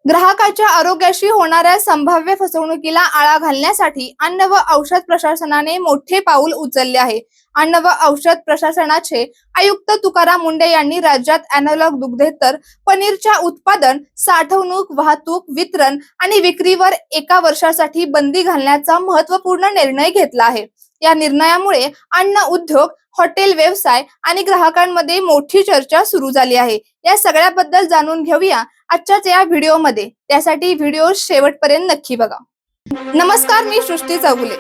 ग्राहकाच्या आरोग्याशी होणाऱ्या संभाव्य फसवणुकीला आळा घालण्यासाठी अन्न व औषध प्रशासनाने मोठे पाऊल उचलले आहे। अन्न व औषध प्रशासनाचे आयुक्त तुकाराम मुंढे यांनी राज्यात अॅनालॉग दुग्धेतर पनीरच्या उत्पादन, साठवणूक, वाहतूक, वितरण आणि विक्रीवर 1 वर्षासाठी बंदी घालण्याचा महत्त्वपूर्ण निर्णय घेतला आहे। या निर्णयामुळे अन्न उद्योग, हॉटेल व्यवसाय आणि ग्राहकांमध्ये मोठी चर्चा सुरू झाली आहे। या सगळ्याबद्दल जाणून घेऊया आजच्याच या व्हिडिओमध्ये। त्यासाठी व्हिडिओ शेवटपर्यंत नक्की बघा। नमस्कार, मी सृष्टी चौगुले।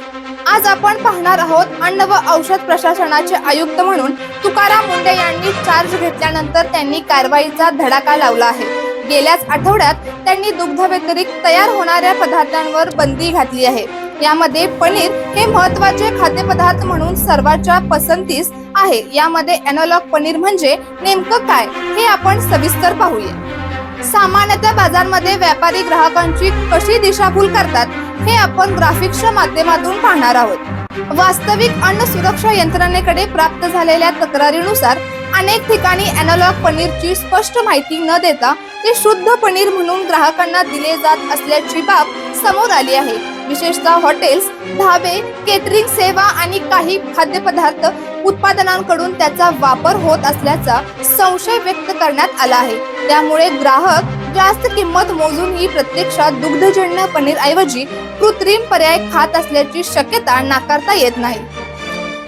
आज आपण पाहणार आहोत अन्न व औषध प्रशासनाचे आयुक्त म्हणून तुकाराम मुंढे यांनी चार्ज घेतल्यानंतर त्यांनी कारवाईचा धडाका लावला आहे। गेल्याच आठवड्यात त्यांनी दुग्ध व्यतिरिक्त तयार होणाऱ्या पदार्थांवर बंदी घातली आहे। यामध्ये पनीर हे महत्त्वाचे खाद्यपदार्थ म्हणून सर्वांच्या पसंतीस आहे। यामध्ये अॅनालॉग पनीर म्हणजे नेमकं काय हे आपण सविस्तर पाहूया। सामान्यतः बाजारामध्ये व्यापारी ग्राहकांची कशी दिशाभूल करतात हे आपण ग्राफिक्सच्या माध्यमातून पाहणार आहोत। वास्तविक अन्न सुरक्षा यंत्रणेकडे प्राप्त झालेल्या तक्रारीनुसार अनेक ठिकाणी अॅनालॉग पनीरची स्पष्ट माहिती न देता ते शुद्ध पनीर म्हणून ग्राहकांना दिले जात असल्याची बाब समोर आली आहे। विशेषतः हॉटेल्स, ढाबे, केटरिंग सेवा आणि काही खाद्यपदार्थ उत्पादनांकडून त्याचा वापर होत असल्याचा संशय व्यक्त करण्यात आला आहे। त्यामुळे ग्राहक जास्त किंमत मोजूनही प्रत्यक्षात दुग्धजन्य पनीर ऐवजी कृत्रिम पर्याय खात असल्याची शक्यता नाकारता येत नाही।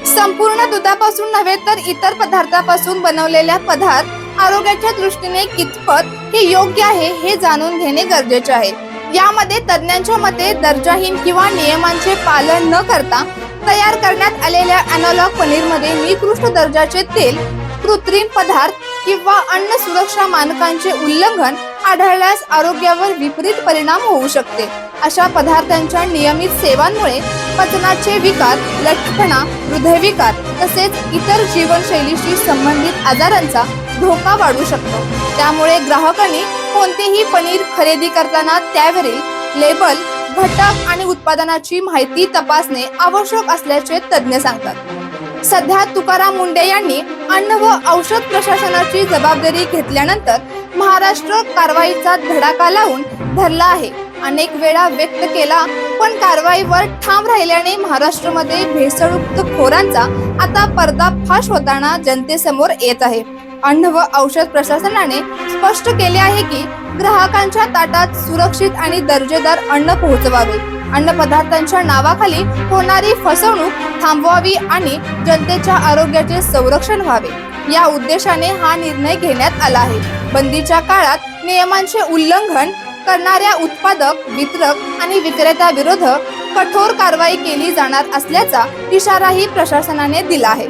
संपूर्ण दुधापासून नव्हे तर इतर पदार्थांपासून बनवलेल्या पदार्थ आरोग्याच्या दृष्टीने कितपत हे योग्य आहे हे जाणून घेणे गरजेचे आहे। यामध्ये तज्ञांच्या मते दर्जाहीन किंवा नियमांचे पालन न करता तयार करण्यात आलेल्या अॅनालॉग पनीरमध्ये निकृष्ट दर्जाचे तेल, कृत्रिम पदार्थ किंवा अन्न सुरक्षा मानकांचे उल्लंघन आढळल्यास आरोग्यावर विपरीत परिणाम होऊ शकते। अशा पदार्थांच्या नियमित सेवनामुळे पचनाचे विकार, लठ्ठपणा, हृदयविकार तसेच इतर जीवनशैलीशी संबंधित आजारांचा धोका वाढू शकतो। त्यामुळे ग्राहकांनी कोणतेही पनीर खरेदी करताना त्यावरील लेबल, घटक आणि उत्पादनाची माहिती तपासणे आवश्यक असल्याचे तज्ञ सांगतात। सध्या तुकाराम मुंढे यांनी अन्न व औषध प्रशासनाची जबाबदारी घेतल्यानंतर महाराष्ट्र कारवाईचा धडाका लावून धरला आहे। अनेक वेळा व्यक्त केला, पण कारवाईवर ठाम राहिल्याने महाराष्ट्रामध्ये भेसळयुक्त खोरांचा आता पर्दाफाश होताना जनतेसमोर येत आहे। अन्न व औषध प्रशासनाने स्पष्ट केले आहे की ग्राहकांच्या ताटात सुरक्षित आणि दर्जेदार अन्न पोहोचवावे, अन्न पदार्थांच्या नावाखाली होणारी फसवणूक थांबवावी आणि जनतेच्या आरोग्याचे संरक्षण व्हावे, या उद्देशाने हा निर्णय घेण्यात आला आहे। बंदीच्या काळात नियमांचे उल्लंघन करणाऱ्या उत्पादक, वितरक आणि विक्रेत्याविरोधात कठोर कारवाई केली जाणार असल्याचा इशाराही प्रशासनाने दिला आहे।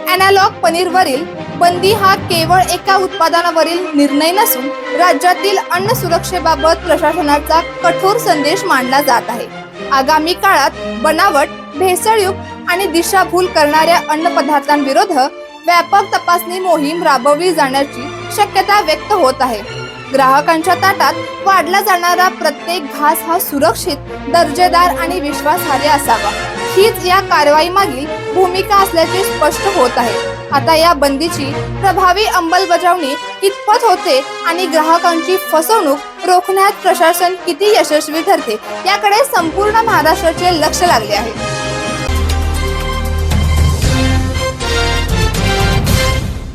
अॅनालॉग पनीरवरील बंदी हा केवळ एका उत्पादनावरील निर्णय नसून राज्यातील अन्न सुरक्षेबाबत प्रशासनाचा कठोर संदेश मानला जात आहे। आगामी काळात बनावट, भेसळयुक्त आणि दिशाभूल करणाऱ्या अन्न पदार्थांविरोधात व्यापक तपासणी मोहीम राबवली जाण्याची शक्यता व्यक्त होत आहे। ग्राहकांच्या ताटात वाढला जाणारा प्रत्येक घास हा सुरक्षित, दर्जेदार आणि विश्वासार्ह असावा, हीच या कारवाई मागील भूमिका असल्याचे स्पष्ट होत आहे। आता या बंदीची प्रभावी अंमलबजावणी कितपत होते आणि ग्राहकांची फसवणूक रोखण्यात प्रशासन किती यशस्वी ठरते याकडे संपूर्ण महाराष्ट्राचे लक्ष लागले आहे।